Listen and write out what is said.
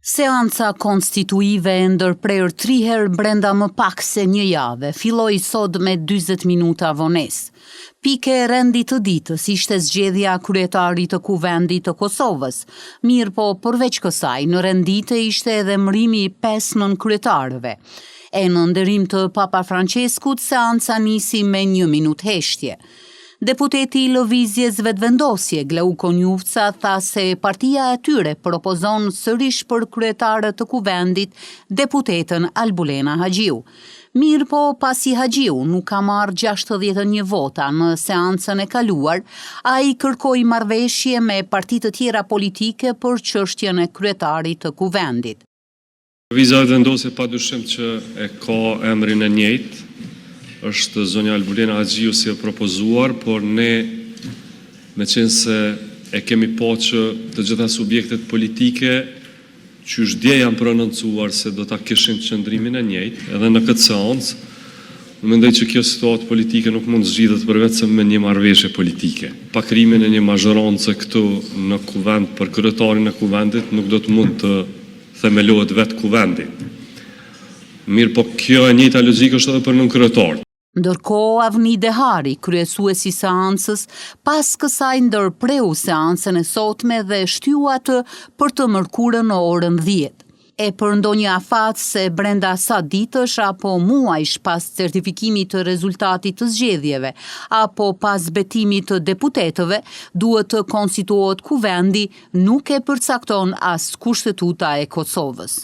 Seanca konstituive e ndërprerë 3 herë brenda më pak se një jave, filloi sot me 40 minuta vonesë. Pike e rendit të ditës ishte zgjedhja kryetarit të kuvendit të Kosovës, mirë po përveç kësaj në rendite ishte edhe mrimi i 5 nënkretarëve. E në nderim të Papa Franceskut, seanca nisi me 1 minutë heshtje. Deputeti i Lëvizjes Vetëvendosje, Glauko Njufca, tha se partia e tyre propozon sërish për kryetarët të kuvendit deputetën Albulena Haxhiu. Mirë po pasi Haxhiu nuk ka marrë 61 vota në seancën e kaluar, ai kërkoi marrëveshje me partitë të tjera politike për çështjen e kryetarit të kuvendit. Lëvizja Vetëvendosje padyshim që e ka emrin e njëjtë, është zonja Albulena Haxhiu si e propozuar, por ne me qenë se e kemi po që të gjitha subjektet politike që dje janë prononcuar se do ta kishin qëndrimin e njëjtë, edhe në këtë seancë, mendoj që kjo situatë politike nuk mund zgjidhet përveçse me një marrëveshje politike. Pa krimin e një mazhorance këtu në kuvend për kryetarin e kuvendit nuk do të mund të themelohet vetë kuvendi. Mirë po kjo e njëjta logjikë është edhe për nënkryetar. Ndërkohë, Avni Dehari, kryesuesi i seancës, pas kësaj ndërpreu seancën e sotme dhe shtyu atë për të mërkurën në orën 10. E për ndonjë afat se brenda sa ditësh apo muajsh pas certifikimit të rezultatit të zgjedhjeve, apo pas betimit të deputetëve, duhet të konstituohet kuvendi, nuk e përcakton as Kushtetuta e Kosovës.